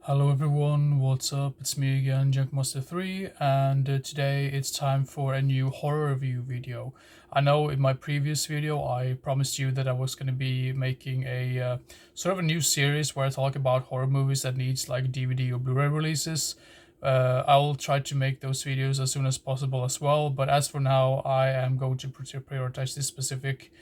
Hello everyone, what's up? It's me again, Junkmaster3, and today it's time for a new horror review video. I know in my previous video I promised you that I was going to be making a sort of a new series where I talk about horror movies that needs like DVD or Blu-ray releases. I'll try to make those videos as soon as possible as well, but as for now I am going to prioritize this specific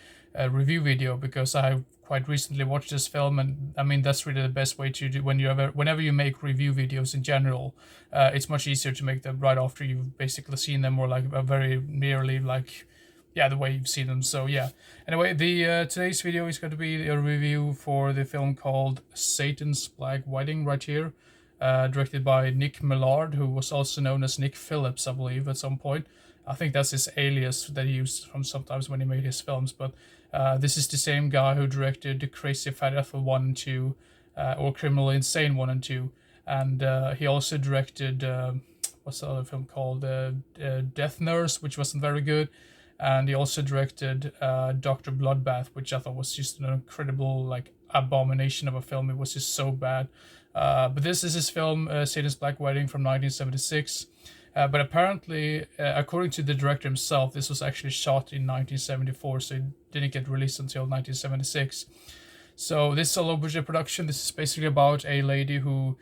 review video because I quite recently watched this film, and I mean that's really the best way to do whenever you make review videos in general. It's much easier to make them right after you've basically seen them, or like a very nearly like the way you've seen them. So yeah. Anyway, the today's video is going to be a review for the film called Satan's Black Wedding right here, directed by Nick Millard, who was also known as Nick Phillips, I believe, at some point. I think that's his alias that he used from sometimes when he made his films. But this is the same guy who directed The Crazy Fat Ethel 1 and 2, or Criminally Insane 1 and 2. And he also directed, what's the other film called? Death Nurse, which wasn't very good. And he also directed Dr. Bloodbath, which I thought was just an incredible like abomination of a film. It was just so bad. But this is his film, Satan's Black Wedding from 1976. But apparently, according to the director himself, this was actually shot in 1974, so it didn't get released until 1976. So this is a low-budget production. This is basically about a lady who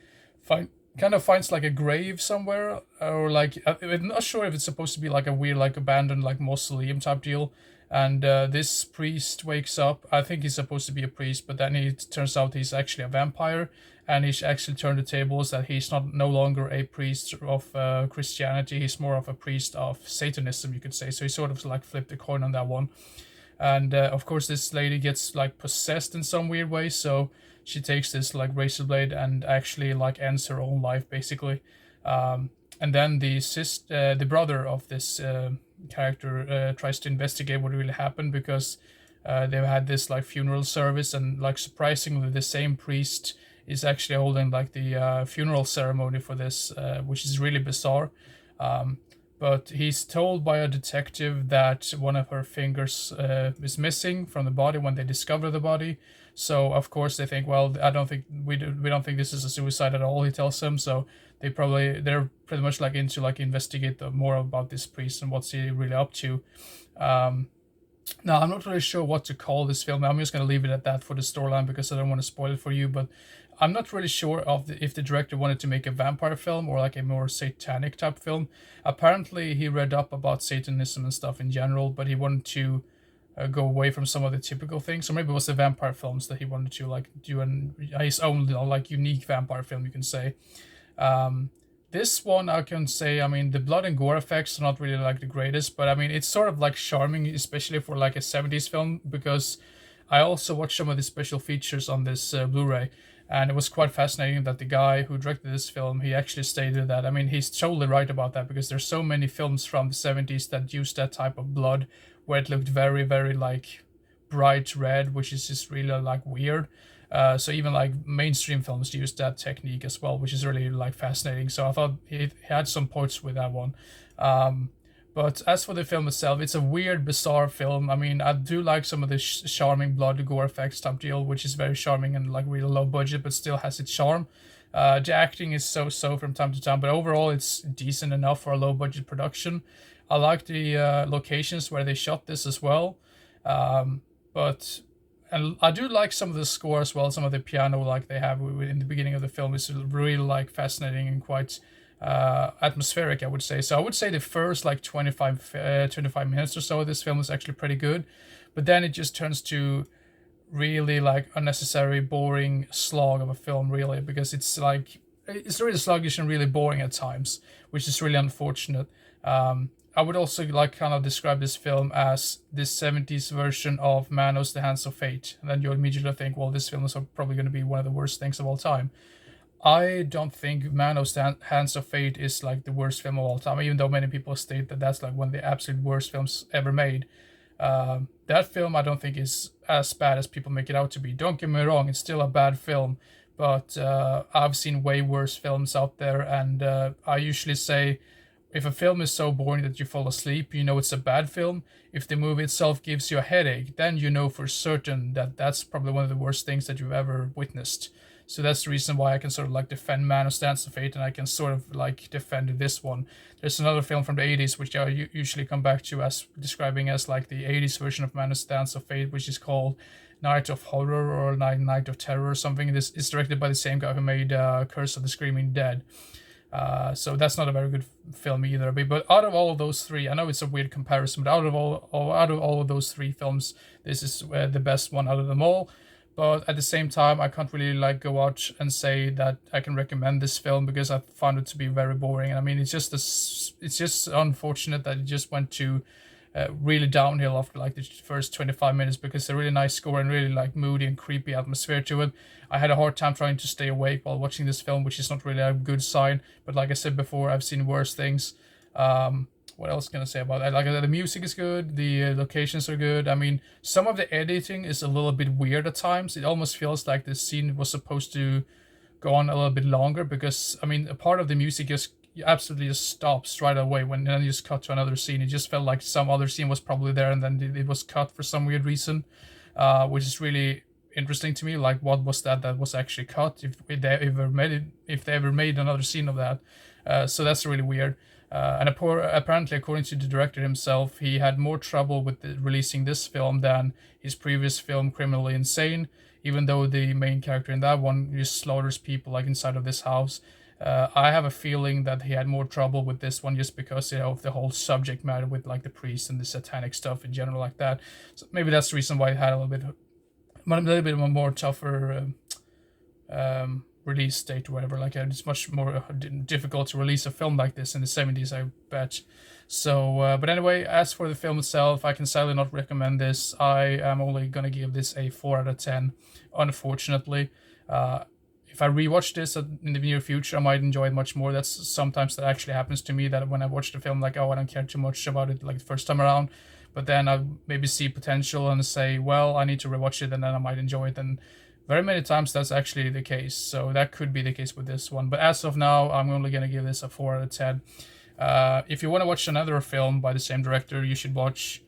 kind of finds like a grave somewhere, or like I'm not sure if it's supposed to be like a weird like abandoned like mausoleum type deal. And this priest wakes up. I think he's supposed to be a priest, but then it turns out he's actually a vampire, and he's actually turned the tables that he's no longer a priest of Christianity. He's more of a priest of Satanism, you could say. So he sort of like flipped the coin on that one. And of course, this lady gets like possessed in some weird way. So she takes this like razor blade and actually like ends her own life basically. And then the brother of this character tries to investigate what really happened, because they've had this like funeral service, and like surprisingly the same priest is actually holding like the funeral ceremony for this, which is really bizarre. But he's told by a detective that one of her fingers is missing from the body when they discover the body. So of course they think, well, I don't think we don't think this is a suicide at all. He tells them. So they're pretty much like into like investigate more about this priest and what's he really up to. Now, I'm not really sure what to call this film. I'm just going to leave it at that for the storyline because I don't want to spoil it for you. But I'm not really sure if the director wanted to make a vampire film or like a more satanic type film. Apparently, he read up about Satanism and stuff in general, but he wanted to go away from some of the typical things. Or maybe it was the vampire films that he wanted to like do his own like unique vampire film, you can say. This one, I can say, I mean, the blood and gore effects are not really like the greatest, but I mean, it's sort of like charming, especially for like a 70s film, because I also watched some of the special features on this Blu-ray, and it was quite fascinating that the guy who directed this film, he actually stated that, I mean, he's totally right about that, because there's so many films from the 70s that used that type of blood, where it looked very, very like bright red, which is just really like weird. So even like mainstream films use that technique as well, which is really like fascinating. So I thought he had some points with that one. But as for the film itself, it's a weird, bizarre film. I mean, I do like some of the charming blood gore effects type deal, which is very charming and like really low budget, but still has its charm. The acting is so from time to time, but overall it's decent enough for a low budget production. I like the locations where they shot this as well. But and I do like some of the score as well. Some of the piano like they have in the beginning of the film is really like fascinating and quite atmospheric, I would say. So I would say the first like 25 minutes or so of this film is actually pretty good, but then it just turns to really like unnecessary boring slog of a film, really, because it's really sluggish and really boring at times, which is really unfortunate. I would also like kind of describe this film as this 70s version of Manos, The Hands of Fate. And then you immediately think, well, this film is probably going to be one of the worst things of all time. I don't think Manos, The Hands of Fate is like the worst film of all time, even though many people state that that's like one of the absolute worst films ever made. That film I don't think is as bad as people make it out to be. Don't get me wrong, it's still a bad film, but I've seen way worse films out there, and I usually say, if a film is so boring that you fall asleep, you know it's a bad film. If the movie itself gives you a headache, then you know for certain that that's probably one of the worst things that you've ever witnessed. So that's the reason why I can sort of like defend Man Who Stands of Fate, and I can sort of like defend this one. There's another film from the 80s which I usually come back to as describing as like the 80s version of Man Who Stands of Fate, which is called Night of Horror or Night of Terror or something. This is directed by the same guy who made Curse of the Screaming Dead. So that's not a very good film either. But out of all of those three, I know it's a weird comparison, but out of all of those three films, this is the best one out of them all. But at the same time, I can't really like go out and say that I can recommend this film because I found it to be very boring. And I mean, it's just unfortunate that it just went to really downhill after like the first 25 minutes, because it's a really nice score and really like moody and creepy atmosphere to it. I had a hard time trying to stay awake while watching this film, which is not really a good sign. But like I said before, I've seen worse things. What else can I say about that? Like the music is good, the locations are good. I mean, some of the editing is a little bit weird at times. It almost feels like the scene was supposed to go on a little bit longer, because I mean, a part of the music just absolutely just stops right away when then you just cut to another scene. It just felt like some other scene was probably there and then it was cut for some weird reason, which is really interesting to me. Like, what was that was actually cut? If they ever made another scene of that, so that's really weird. And apparently, according to the director himself, he had more trouble with releasing this film than his previous film, Criminally Insane. Even though the main character in that one just slaughters people like inside of this house. I have a feeling that he had more trouble with this one just because, you know, of the whole subject matter with like the priest and the satanic stuff in general like that. So maybe that's the reason why it had a little bit more tougher release date or whatever. Like it's much more difficult to release a film like this in the 70s, I bet. So, but anyway, as for the film itself, I can sadly not recommend this. I am only gonna give this a 4 out of 10, unfortunately. If I rewatch this in the near future, I might enjoy it much more. That's sometimes that actually happens to me, that when I watch the film, like, oh, I don't care too much about it like the first time around, but then I maybe see potential and say, well, I need to rewatch it, and then I might enjoy it. And very many times that's actually the case. So that could be the case with this one. But as of now, I'm only going to give this a 4 out of 10. If you want to watch another film by the same director, you should watch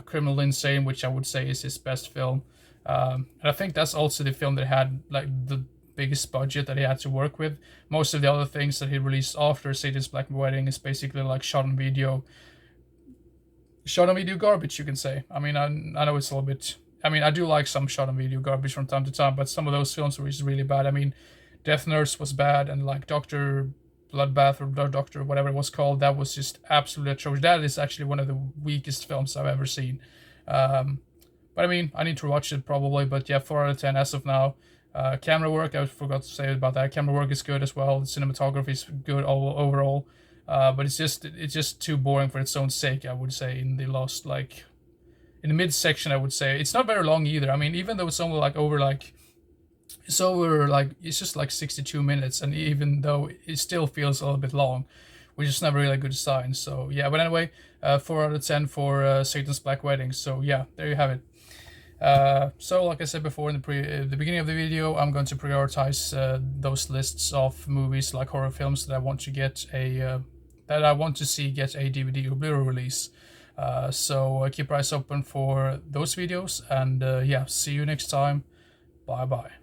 Criminal Insane, which I would say is his best film. And I think that's also the film that had like the biggest budget that he had to work with. Most of the other things that he released after Satan's Black Wedding is basically like shot on video garbage, you can say. I mean, I know it's a little bit, I mean, I do like some shot on video garbage from time to time, but some of those films were just really bad. I mean, Death Nurse was bad, and like Dr. Bloodbath or Doctor whatever it was called, that was just absolutely atrocious. That is actually one of the weakest films I've ever seen. But I mean, I need to watch it probably, but yeah, 4 out of 10 as of now. Camera work, I forgot to say about that. Camera work is good as well. The cinematography is good overall, but it's just too boring for its own sake, I would say. In the midsection, I would say it's not very long either. I mean, even though it's only it's just like 62 minutes, and even though it still feels a little bit long, which is never really a good sign. So yeah, but anyway, 4 out of 10 for Satan's Black Wedding. So yeah, there you have it. So like I said before in the beginning of the video, I'm going to prioritize those lists of movies, like horror films that I want to get see get a DVD or Blu-ray release. So keep your eyes open for those videos, and yeah, see you next time. Bye bye.